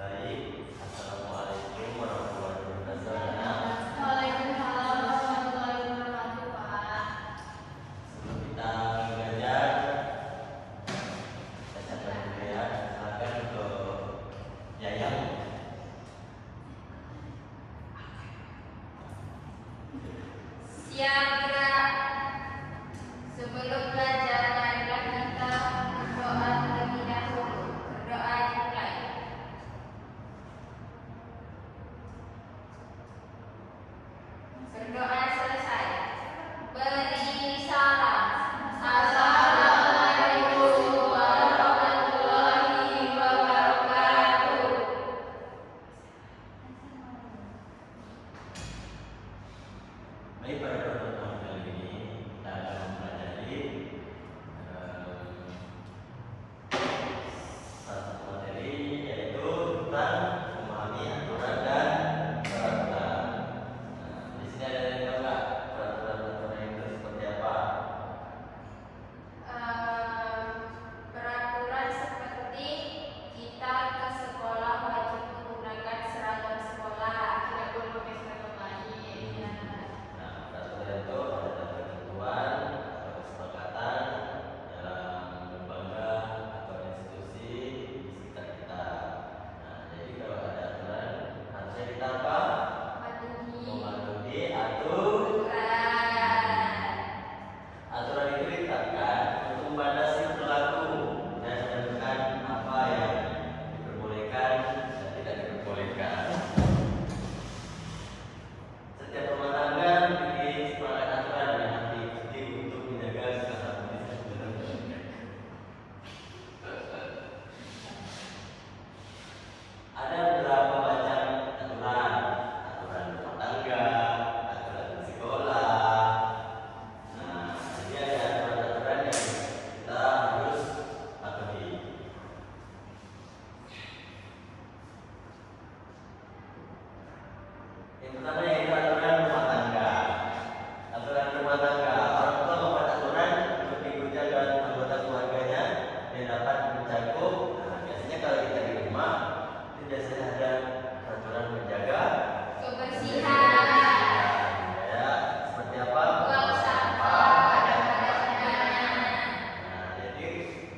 Baik, Assalamualaikum warahmatullahi wabarakatuh. Waalaikumsalam warahmatullahi wabarakatuh, Pak. Sebelum kita belajar, saya catat dulu ya. Silakan untuk Yayang. Siap gerak. Sebelum belajar, marilah kita berdoa terlebih dahulu. Berdoa dimulai. Berdoa selesai. Beri salam. Assalamualaikum warahmatullahi wabarakatuh. Baik, pada pertemuan kali ini kita akan mempelajari satu materi, yaitu tentang memahami aturan dan peraturan. Di sini ada yang tahu nggak peraturan itu seperti apa? Peraturan seperti kita ke sekolah wajib menggunakan seragam sekolah, tidak boleh pakai seragam lain. Nah, peraturan itu ada ketentuan atau kesepakatan dalam lembaga atau institusi di sekitar kita. Nah, jadi kalau ada aturan harusnya kita apa? Mematuhi aturan. Aturan itu ditetapkan untuk membatasi perilaku dan menentukan apa yang diperbolehkan dan tidak diperbolehkan. Setiap rumah tangga memiliki semangat aturan yang harus diikuti untuk menjaga keharmonisan. Ada beberapa macam aturan, aturan rumah tangga, aturan di sekolah. Nah, jadi ada aturan-aturan yang kita harus patuhi. Yang pertama yaitu aturan rumah tangga. Aturan rumah tangga, orang tua membuat aturan untuk diikuti agar anggota keluarganya yang dapat mencakup. Nah, biasanya kalau kita di rumah itu biasanya ada aturan menjaga Kebersihan. ya, seperti apa? Buang sampah pada waktunya. Nah, jadi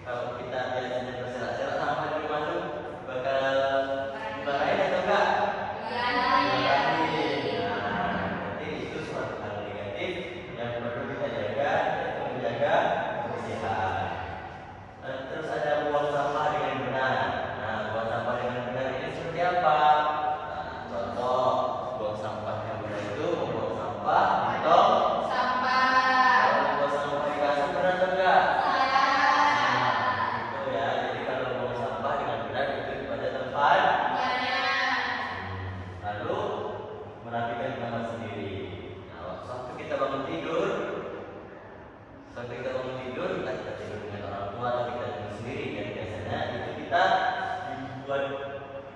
kalau kita biasanya berserak-serak sampah di rumah tuh bakal dimarahin atau enggak? Iya. Nah, jadi itu suatu hal negatif yang perlu kita jaga, yaitu menjaga kebersihan. Terus ada buang sampah dengan benar. Nah, buang sampah dengan benar ini seperti apa? Nah, contoh buang sampah yang benar itu membuang sampah di tong Sampah. kalau membuang sampah di kasur, benar atau enggak? Salah. Itu ya. Jadi kalau buang sampah dengan benar itu pada tempatnya. Lalu merapikan kamar sendiri. Nah, waktu kita bangun tidur, entah kita tidur dengan orang tua atau kita tidur sendiri, kan biasanya itu kita dibuat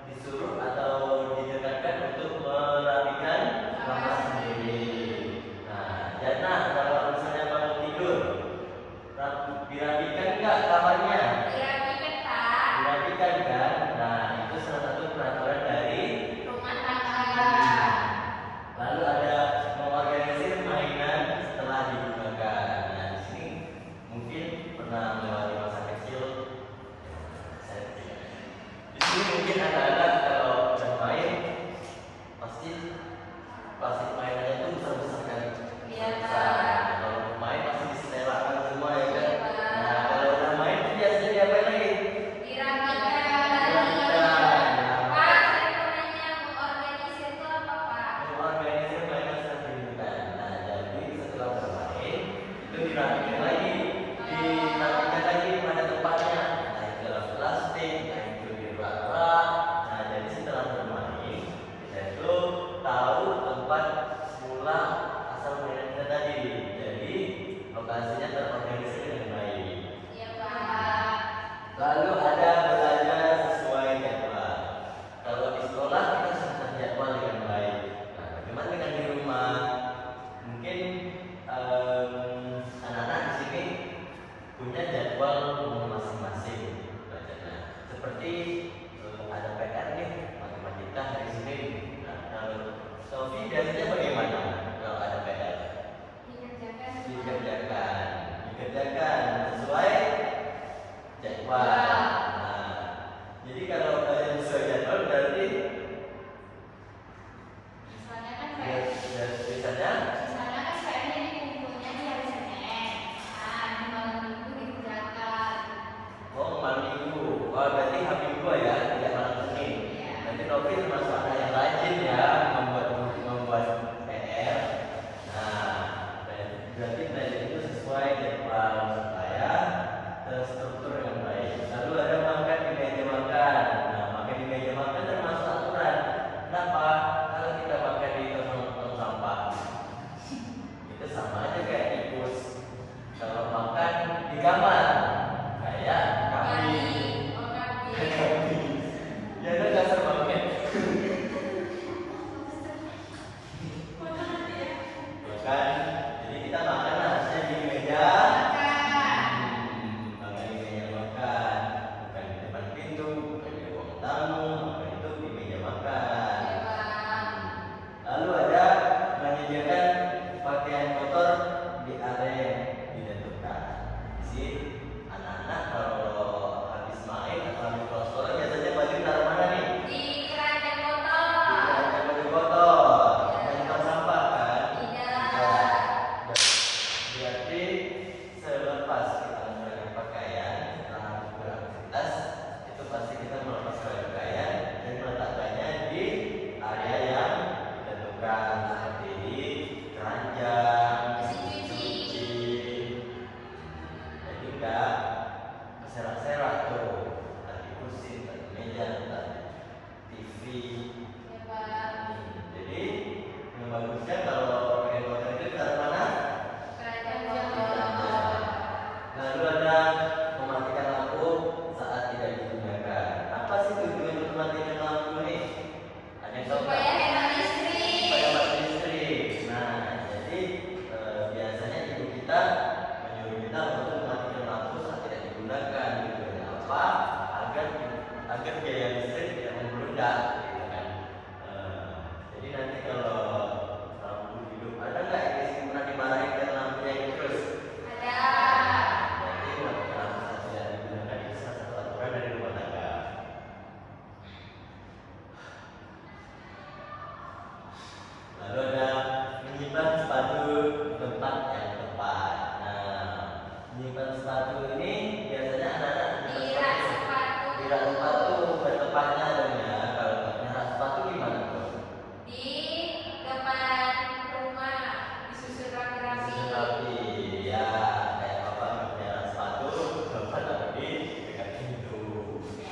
disuruh atau ditekankan untuk merapikan kamar sendiri. Nah, jannah kalau misalnya bangun tidur, dirapikan nggak kamarnya? Dirapikan, Pak. Dirapikan kan? Nah, itu salah satu peraturan dari Rumah tangga. lalu ada mengorganisir mainan setelah digunakan. Nah, di sini mungkin pernah melewati masa kecil. Di sini mungkin anak-anak kalau bermain pasti plastik mainannya itu besar-besar kan? Iya, Besar. Pak. Nah, kalau main pasti diselewakan semua ya kan? Iya, Pak. Nah, kalau udah main itu biasanya diapain lagi? Dirapikan. Pak, saya mau nanya, mengorganisir itu apa, Pak? Mengorganisir mainan setelah digunakan. Nah, jadi setelah bermain itu dirapikan lagi pada tempatnya. Nah, itu dalam plastik, nah itu di rak-rak, ini termasuk anak yang rajin ya, membuat PR. Nah, berarti belajar itu sesuai jadwal supaya terstruktur dengan baik. Lalu ada makan di meja makan. Nah, makan di meja makan termasuk aturan. Kenapa? Kalau kita makan di tong sampah, itu sama aja kayak tikus. Kalau makan di kamar, kayak kambing. Ya udah dasar banget. Makan. Jadi kita makan harusnya di meja. Makan di meja makan, bukan di depan pintu, bukan di ruang tamu, makan itu di meja makan. Lalu ada menyediakan pakaian kotor di area yang ditentukan. Jadi anak-anak kalau habis main atau habis keluar sekolah biasanya baju taruh mana nih? Di keranjang Di kotor. keranjang baju kotor, di tong sampah kan? Tidak. Berarti selepas kita menggunakan pakaian setelah habis beraktivitas, itu pasti kita melepaskan pakaian dan meletakkannya di area yang ditentukan seperti di keranjang, Mesin cuci. jadi enggak berserak-serak tuh, entah di kursi, entah di meja, entah di TV. Ya, Pak. Jadi yang bagusnya kalau pakaian kotor itu taruh mana? Keranjang kotor. Lalu ada mematikan lampu saat tidak digunakan. Apa sih tujuan untuk mematikan lampu ini? Ada yang tahu nggak? Supaya hemat listrik. Supaya hemat listrik. Nah, jadi biasanya ibu kita menyuruh kita untuk mematikan lampu saat tidak digunakan. Tujuannya apa? Agar biaya listrik tidak membludak, gitu kan. Jadi nanti kalau lampu hidup, ada nggak yang pernah dimarahin karena lampunya hidup terus? Ada. Berarti mematikan lampu saat tidak digunakan itu salah satu aturan dari rumah tangga. Lalu ada menyimpan sepatu di tempat yang tepat. Nah, menyimpan sepatu ini biasanya anak-anak Di rak sepatu. di rak sepatu bertempatnya dong ya. Kalau tempatnya rak sepatu gimana tuh? Di depan rumah disusun rapi-rapi. Susun rapi, ya kayak apa punya rak sepatu, tempat taruh di dekat pintu.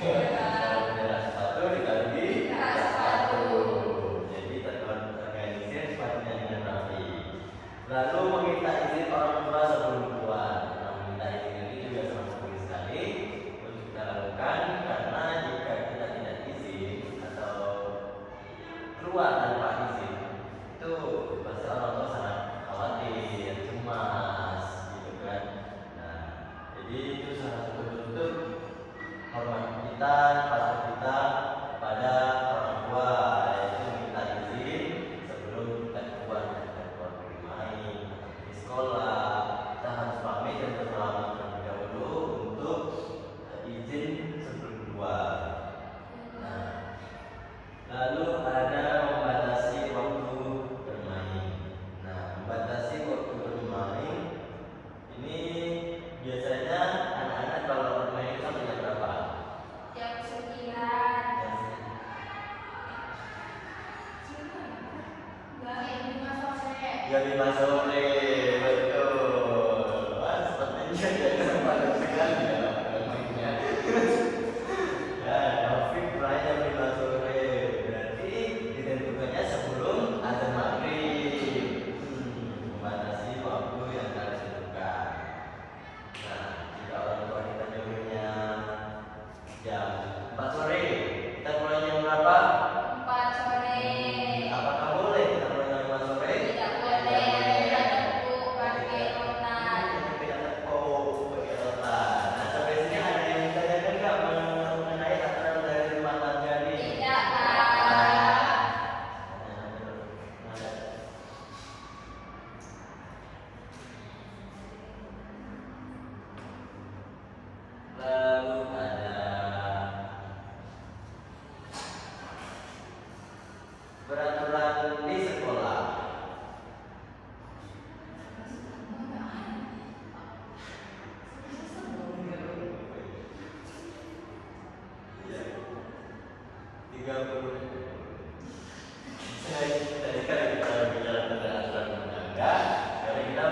Kalau punya rak sepatu ditaruh di Rak rak sepatu. sepatu. Jadi terorganisir sepatunya dengan rapi. Lalu meminta izin orang tua sebelum keluar. Nah, meminta izin ini juga sangat penting sekali untuk kita lakukan karena jika kita tidak izin atau keluar tanpa izin, itu pasti orang tua sangat khawatir, cemas, gitu kan. Nah, jadi itu salah satu bentuk hormat kita, patuh kita kepada orang tua, yaitu minta izin sebelum kita keluar pergi main atau pergi sekolah. Kita harus pamit dan berselamat terlebih dahulu untuk izin sebelum keluar. Nah, lalu ada membatasi waktu bermain. Nah, membatasi waktu bermain ini biasanya anak-anak kalau bermain itu sampai jam berapa? Jam 9. Jam 5 sore, betul. Wah, sepertinya dia padat sekali ya bermainnya. Ya, Taufik mulai jam 5 sore, berarti ditentukannya sebelum azan maghrib. Membatasi waktu yang kalian tentukan. Nah, jika orang tua kita nyuruhnya jam 4 sore, kita mulai jam berapa? 4 sore. Apakah boleh kita mulai jam 5 sore? Tidak boleh. Ada tepuk pakai rotan. Tidak tepuk, pakai rotan. Nah, sampai sini ada yang ditanyakan nggak mengenai aturan dari rumah tangga ini? Tidak, Pak. Lalu ada peraturan di sekolah. Ya, 30 Dari sekali kita bicara tentang aturan rumah tangga, karena kita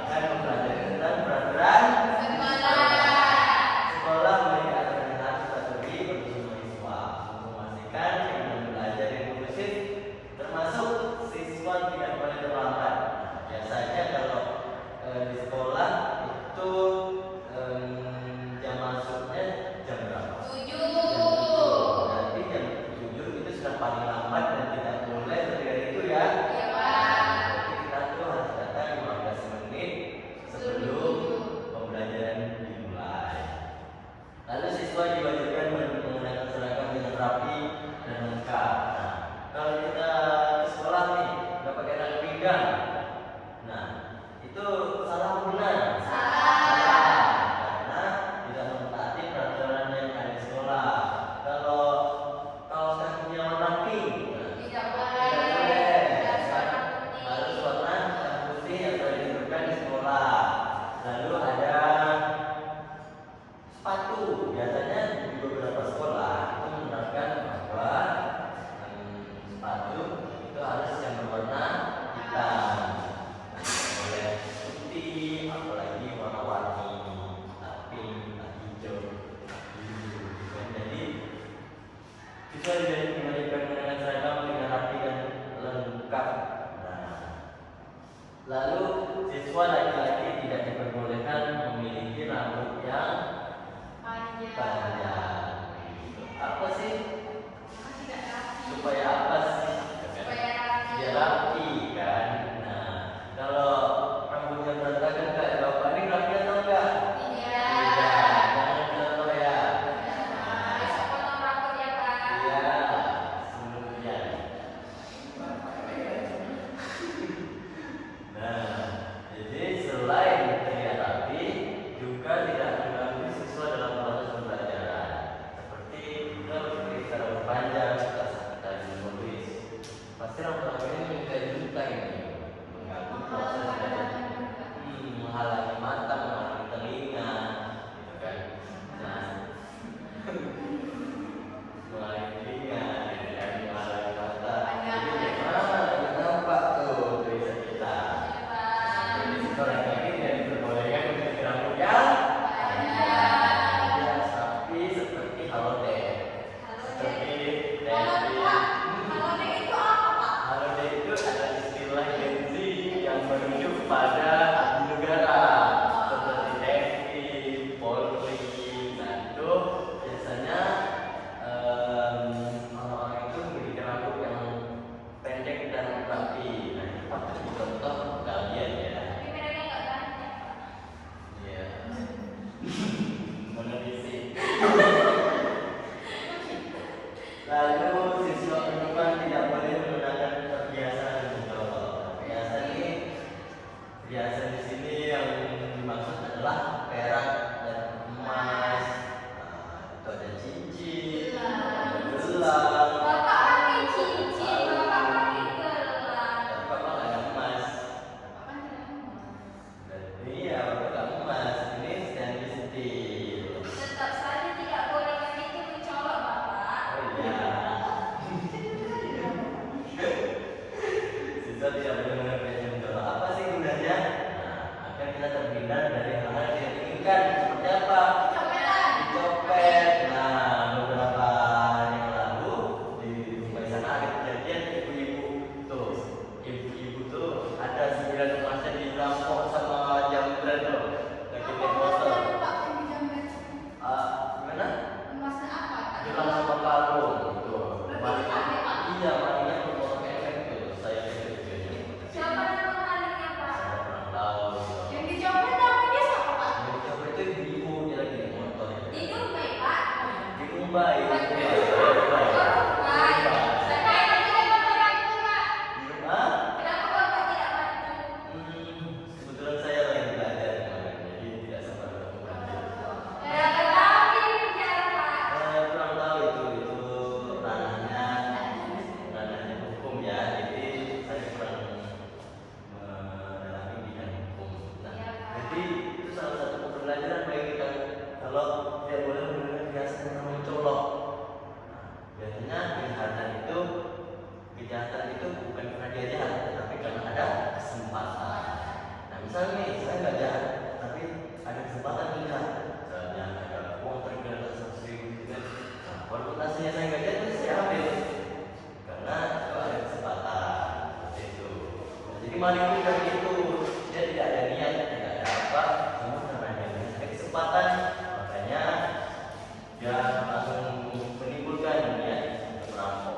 akan mempelajari tentang peraturan sekolah memiliki aturan yang harus dipatuhi untuk semua siswa untuk memastikan kegiatan belajar yang kondusif, termasuk siswa tidak boleh terlambat. Biasanya kalau di sekolah itu jam masuknya jam berapa? 7. Berarti jam 7 itu sudah paling lambat dan tidak boleh lebih dari itu ya. Iya, Pak. Jadi kita tuh harus datang 15 menit sebelum pembelajaran dimulai. Lalu siswa diwajibkan menggunakan seragam dengan rapi dan lengkap. Nah, kalau kita ke sekolah nih nggak pakai tali pinggang, nah itu salah atau benar? Salah, karena tidak mentaati peraturan yang ada di sekolah. Kalau kaos kakinya warna pink, nah, Tidak tidak boleh. boleh. Harus warna putih. Harus warna putih yang sudah ditentukan di sekolah. Lalu ada sepatu. Biasanya di beberapa sekolah itu menerapkan bahwa sepatu itu harus yang berwarna hitam. Boleh putih, apalagi warna-warni, pink, hijau, biru. Jadi siswa diwajibkan menggunakan seragam dengan rapi dan lengkap. Nah, lalu siswa laki-laki tidak diperbolehkan memiliki rambut yang panjang. Apa sih? Tidak rapi. Supaya apa sih? Supaya rapi. Biar rapi kan. Nah, kalau rambutnya berantakan kayak bapak ini rapi atau enggak? Tidak. Tidak. Jangan contoh ya. Besok potong rambut ya, Pak. Iya. Sebelumnya. Nah, jadi selain terlihat rapi, juga tidak mengganggu siswa dalam proses pembelajaran. Seperti kalau kita rambut panjang, kita menulis, pasti rambut ini kayak juntai ini, mengganggu proses belajar, menghalangi mata, menghalangi telinga, gitu kan? Nah, menghalangi telinga, gitu kan? Menghalangi mata. Jadi gimana? Kenapa tuh tulisan kita? Jadi siswa laki-laki tidak diperbolehkan memiliki rambut yang panjang, tidak sapi seperti haloden, seperti Haloden itu apa, Pak? haloden itu adalah istilah Gen Z yang merujuk pada abdi negara seperti TNI, Polri. Nah itu biasanya orang-orang itu memiliki rambut yang pendek dan rapi. Nah ini patut dicontoh kalian ya. Tapi mereka nggak banyak, Pak. Iya. Meneliti. Lalu siswa perempuan tidak boleh menggunakan perhiasan mencolok. Perhiasan di sini yang dimaksud adalah perak dan emas. Itu ada cincin, ada gelang. Bapak pakai cincin, Bapak pakai gelang. Tapi bapak nggak ada emas. Bapak kan tidak emas. Dan iya, bapak nggak emas. Ini stainless steel. Tetap saja tidak boleh kan itu mencolok, Bapak. Oh iya. Siswa tidak boleh menggunakan perhiasan mencolok. Apa sih gunanya? Nah, agar kita terhindar dari hal-hal yang tidak diinginkan. Seperti apa? Copetan. Dicopet. Nah, beberapa hari yang lalu di rumah sana ada kejadian ibu-ibu tuh. Ibu-ibu tuh ada 9 emasnya dirampok sama jambret tuh. Lagi naik motor. Gimana? Emasnya apa, Kak? Gelang sama kalung gitu. Berarti aneh, Pak. Iya, malingnya bermotor efek tuh. Saya kecil-kecilnya. Siapa nama malingnya, Pak? Saya kurang tahu. Gitu. Yang dicopet namanya siapa, Pak? Yang dicopet itu ibu-ibu dia lagi naik motor. Di Dumbai, Pak. Di Mumbai. Hah? Kenapa Bapak tidak bantu? Kebetulan saya lagi belajar kemarin, jadi tidak sempat untuk belajar. Lagi di penjara, Pak. Kurang tahu itu ranahnya hukum ya. Jadi saya kurang mendalami bidang hukum. Nah, Iya, Pak. jadi itu salah satu pembelajaran bagi kita kalau tidak boleh menggunakan hiasan yang mencolok. Nah, maling itu kan itu dia tidak ada niat, tidak ada apa, cuma karena dia ada kesempatan, makanya dia langsung menimbulkan niat untuk merampok.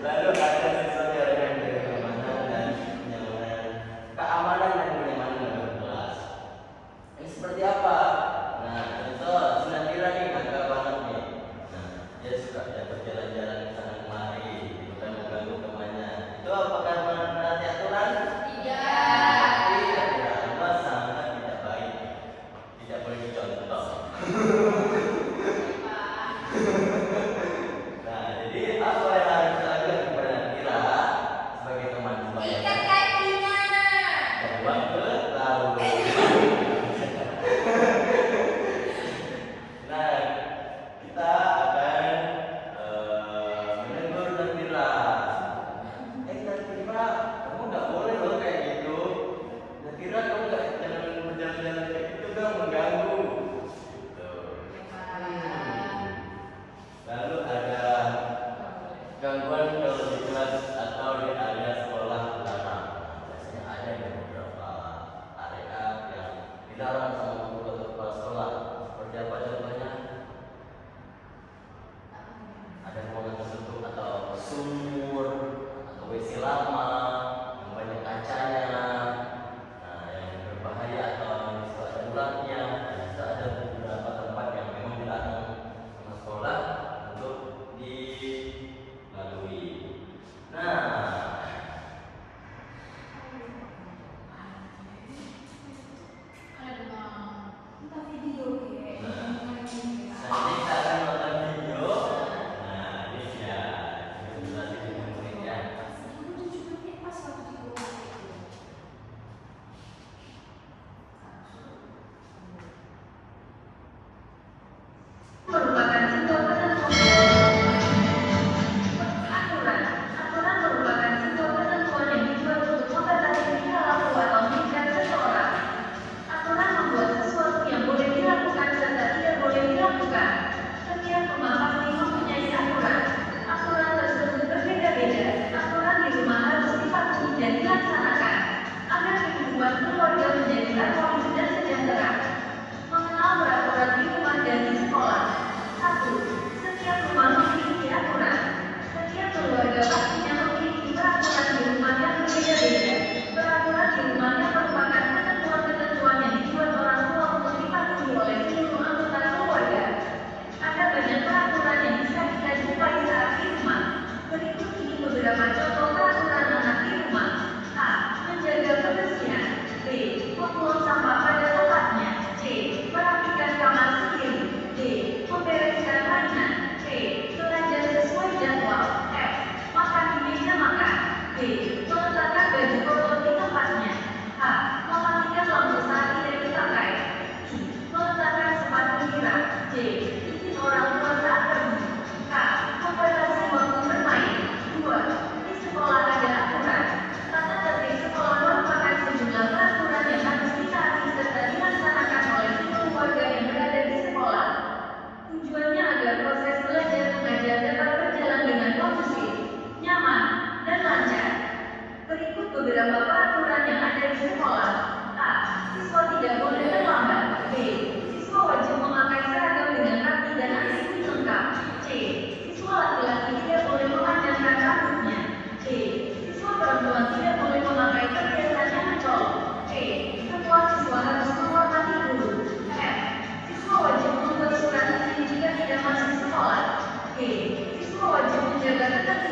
Lalu ada siswa dengan keamanan dan kenyamanan, keamanan dan kenyamanan dalam kelas. Ini seperti apa? Nah, contoh sinatira nih agak banget nih. Nah, dia suka berjalan-jalan ke sana kemari, bukan mengganggu temannya. Itu apakah menaati aturan? Tidak. Tidak, tidak. Sangat tidak baik. Tidak boleh dicontoh. Nah, jadi apa yang harus kita lakukan kepada Nira sebagai teman supaya Ikat kakinya. buang ke laut? Nah, kita akan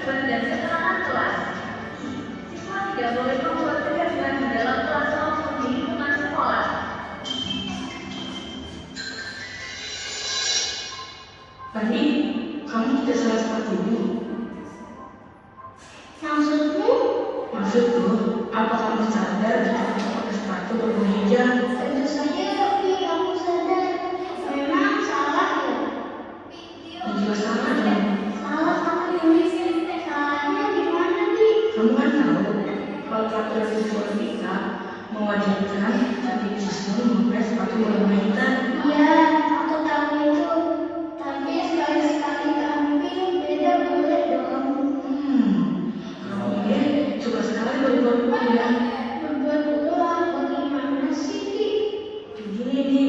dan ketenangan kelas. Siswa tidak boleh membuat kegaduhan di dalam kelas maupun di lingkungan sekolah. Tadi, kamu tidak salah sepatumu. Maksudmu? Maksudku, apa kamu sadar jika kamu pakai sepatu berwarna hijau? Tentu saja, tapi aku sadar. Memang salah ya? Ya juga salah dong. Salah tapi salahnya di mana, Di? Kamu kan tahu, kalau peraturan sekolah kita mewajibkan setiap siswa memakai sepatu berwarna hitam. Iya, aku tahu itu. Tapi sekali-sekali tampil beda boleh dong. Kamu ini suka sekali berbuat ya. Berbuat ulah bagaimana sih, Di? Begini, Di,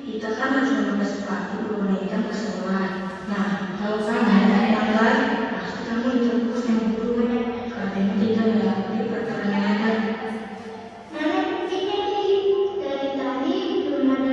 kita kan harus memakai sepatu berwarna hitam ke sekolah. Nah, kalau kamu melanggar, pasti kamu ditegur sama guru. Karena tidak mengikuti peraturan yang ada. Mana buktinya, Di? Dari tadi belum ada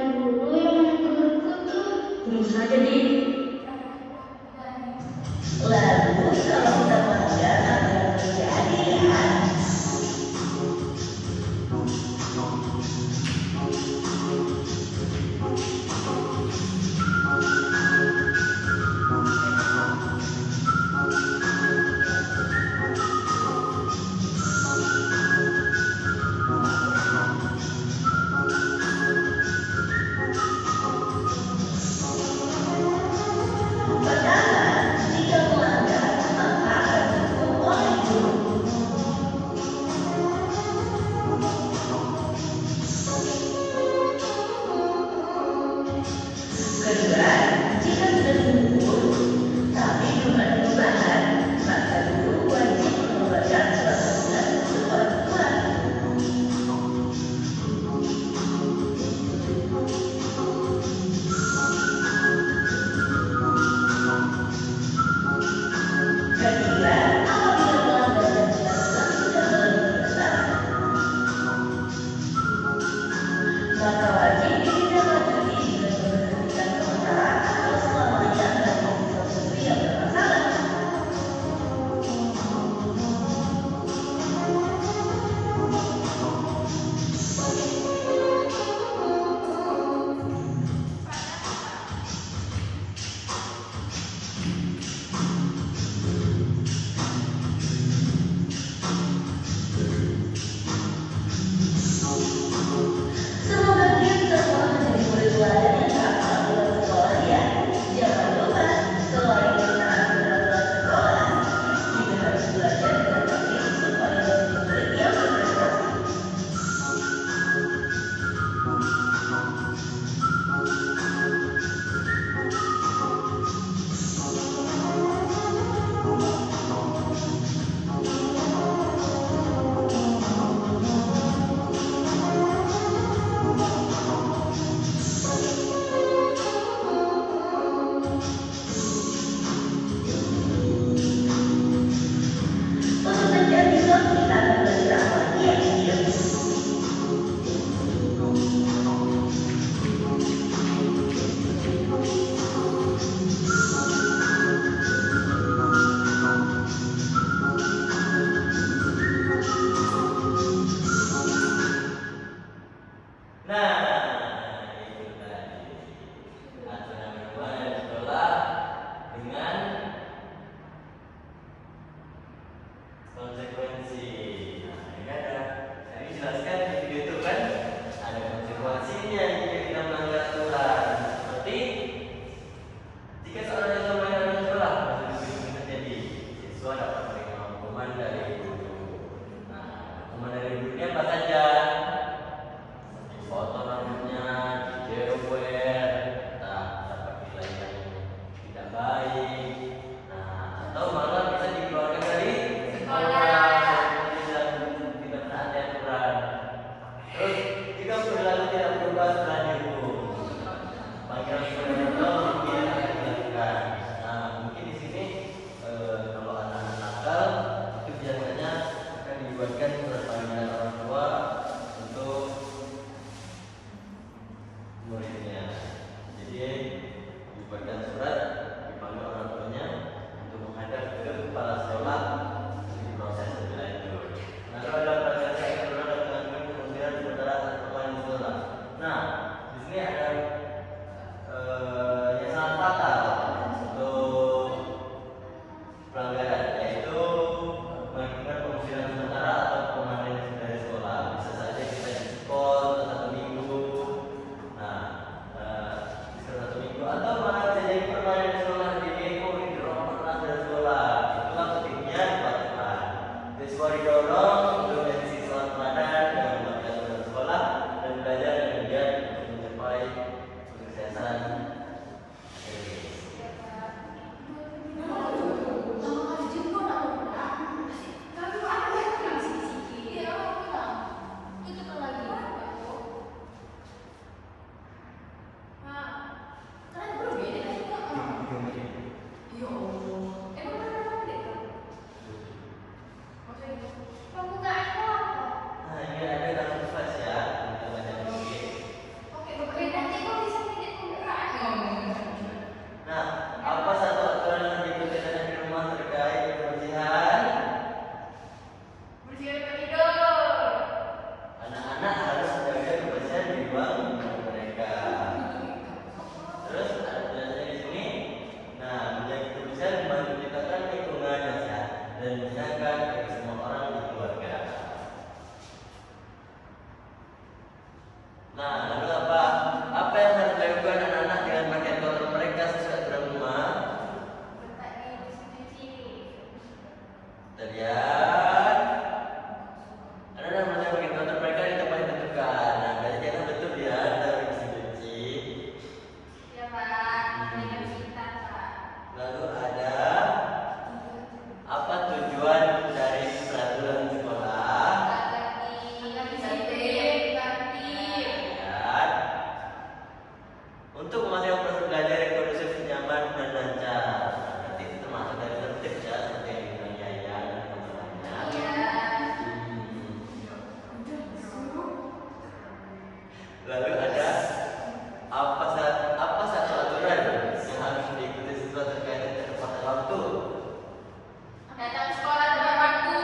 Datang sekolah tepat waktu.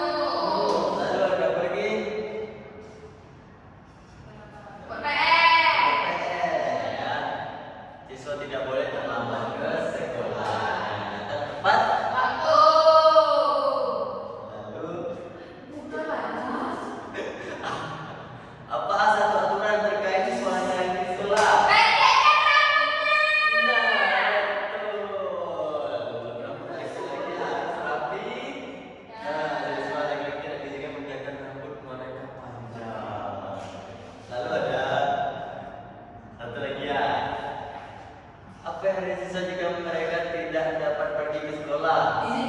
Lalu ada apa lagi? Buat PR. Ya. Siswa tidak boleh terlambat ke sekolah. Datang tepat. Waktu. Lalu Udah lah. apa satu aturan terkait siswa yang di sekolah? Nah, betul. Rambut laki-laki harus rapi. Nah, jadi siswa laki-laki tidak diizinkan membiarkan rambut mereka panjang. Lalu ada satu lagi ya. Apa yang hari siswa jika mereka tidak dapat pergi ke sekolah? Izin